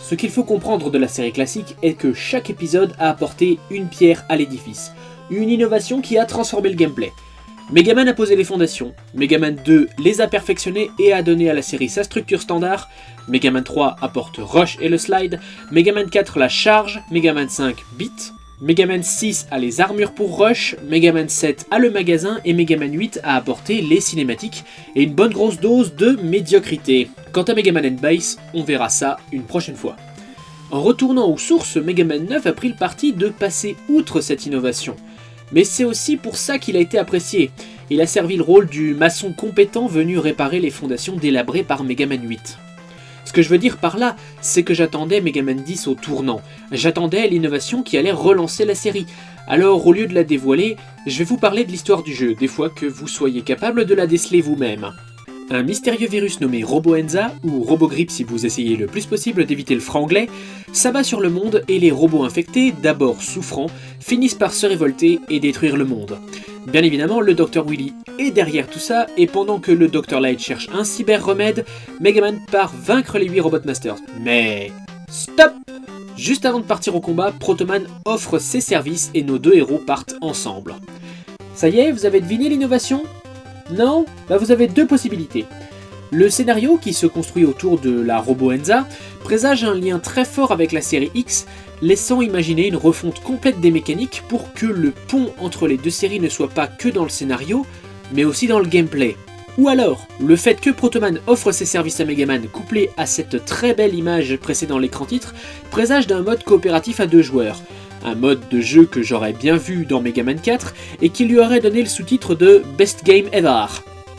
Ce qu'il faut comprendre de la série classique est que chaque épisode a apporté une pierre à l'édifice, une innovation qui a transformé le gameplay. Megaman a posé les fondations, Megaman 2 les a perfectionnées et a donné à la série sa structure standard, Megaman 3 apporte Rush et le slide, Megaman 4 la charge, Megaman 5 beat, Megaman 6 a les armures pour Rush, Megaman 7 a le magasin et Megaman 8 a apporté les cinématiques et une bonne grosse dose de médiocrité. Quant à Megaman & Base, on verra ça une prochaine fois. En retournant aux sources, Megaman 9 a pris le parti de passer outre cette innovation. Mais c'est aussi pour ça qu'il a été apprécié. Il a servi le rôle du maçon compétent venu réparer les fondations délabrées par Megaman 8. Ce que je veux dire par là, c'est que j'attendais Megaman 10 au tournant. J'attendais l'innovation qui allait relancer la série. Alors au lieu de la dévoiler, je vais vous parler de l'histoire du jeu, des fois que vous soyez capable de la déceler vous-même. Un mystérieux virus nommé Roboenza, ou Robogrippe si vous essayez le plus possible d'éviter le franglais, s'abat sur le monde et les robots infectés, d'abord souffrants, finissent par se révolter et détruire le monde. Bien évidemment, le Dr Willy est derrière tout ça, et pendant que le Dr Light cherche un cyber-remède, Megaman part vaincre les 8 Robot Masters. Mais... stop! Juste avant de partir au combat, Protoman offre ses services et nos deux héros partent ensemble. Ça y est, vous avez deviné l'innovation ? Non ? Bah vous avez deux possibilités. Le scénario, qui se construit autour de la Roboenza, présage un lien très fort avec la série X, laissant imaginer une refonte complète des mécaniques pour que le pont entre les deux séries ne soit pas que dans le scénario, mais aussi dans le gameplay. Ou alors, le fait que Protoman offre ses services à Megaman couplé à cette très belle image précédant l'écran titre, présage d'un mode coopératif à 2 joueurs. Un mode de jeu que j'aurais bien vu dans Megaman 4 et qui lui aurait donné le sous-titre de Best Game Ever.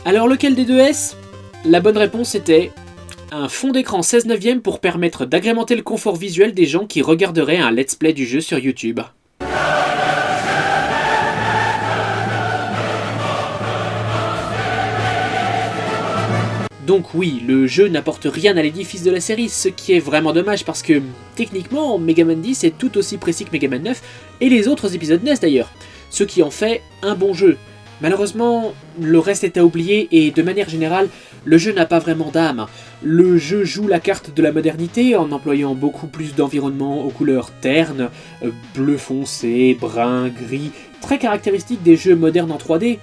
Alors lequel des deux est-ce ? La bonne réponse était un fond d'écran 16 neuvième pour permettre d'agrémenter le confort visuel des gens qui regarderaient un let's play du jeu sur YouTube. Donc oui, le jeu n'apporte rien à l'édifice de la série, ce qui est vraiment dommage parce que, techniquement, Megaman 10 est tout aussi précis que Megaman 9, et les autres épisodes NES d'ailleurs, ce qui en fait un bon jeu. Malheureusement, le reste est à oublier et de manière générale, le jeu n'a pas vraiment d'âme. Le jeu joue la carte de la modernité en employant beaucoup plus d'environnements aux couleurs ternes, bleu foncé, brun, gris, très caractéristiques des jeux modernes en 3D.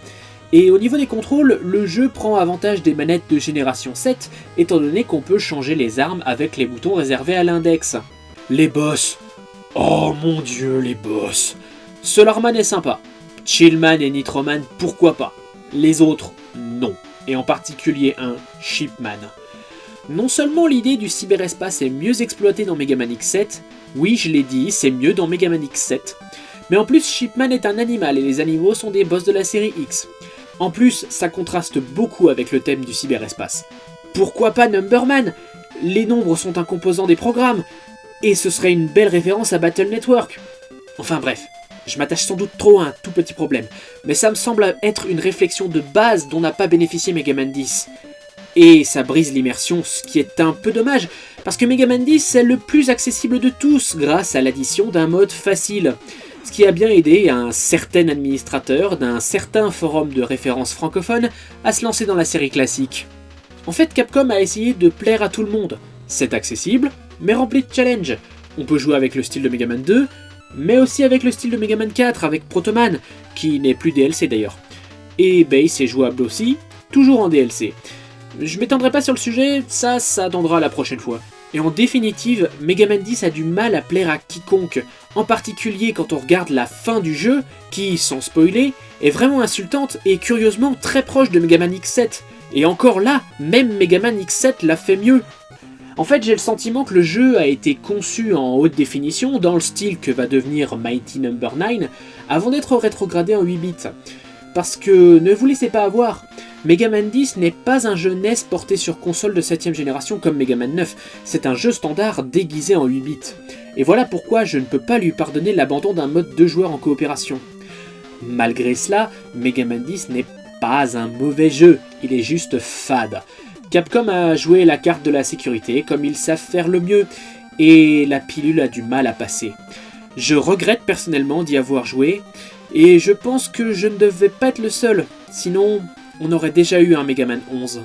Et au niveau des contrôles, le jeu prend avantage des manettes de génération 7, étant donné qu'on peut changer les armes avec les boutons réservés à l'index. Les boss. Oh mon dieu, les boss. Solarman est sympa. Chillman et Nitroman, pourquoi pas. Les autres, non. Et en particulier un Shipman. Non seulement l'idée du cyberespace est mieux exploitée dans Megaman X7, oui je l'ai dit, c'est mieux dans Megaman X7, mais en plus Shipman est un animal et les animaux sont des boss de la série X. En plus, ça contraste beaucoup avec le thème du cyberespace. Pourquoi pas Numberman ? Les nombres sont un composant des programmes, et ce serait une belle référence à Battle Network. Enfin bref, je m'attache sans doute trop à un tout petit problème, mais ça me semble être une réflexion de base dont n'a pas bénéficié Megaman 10. Et ça brise l'immersion, ce qui est un peu dommage, parce que Megaman 10 est le plus accessible de tous grâce à l'addition d'un mode facile. Ce qui a bien aidé un certain administrateur d'un certain forum de référence francophone à se lancer dans la série classique. En fait, Capcom a essayé de plaire à tout le monde. C'est accessible, mais rempli de challenges. On peut jouer avec le style de Megaman 2, mais aussi avec le style de Megaman 4 avec Protoman, qui n'est plus DLC d'ailleurs. Et Base est jouable aussi, toujours en DLC. Je m'étendrai pas sur le sujet, ça attendra la prochaine fois. Et en définitive, Megaman 10 a du mal à plaire à quiconque, en particulier quand on regarde la fin du jeu, qui, sans spoiler, est vraiment insultante et curieusement très proche de Megaman X7. Et encore là, même Megaman X7 l'a fait mieux. En fait, j'ai le sentiment que le jeu a été conçu en haute définition, dans le style que va devenir Mighty Number 9, avant d'être rétrogradé en 8 bits. Parce que, ne vous laissez pas avoir, Megaman 10 n'est pas un jeu NES porté sur console de 7ème génération comme Megaman 9, c'est un jeu standard déguisé en 8 bits. Et voilà pourquoi je ne peux pas lui pardonner l'abandon d'un mode 2 joueurs en coopération. Malgré cela, Megaman 10 n'est pas un mauvais jeu, il est juste fade. Capcom a joué la carte de la sécurité comme ils savent faire le mieux, et la pilule a du mal à passer. Je regrette personnellement d'y avoir joué, et je pense que je ne devais pas être le seul, sinon on aurait déjà eu un Megaman 11.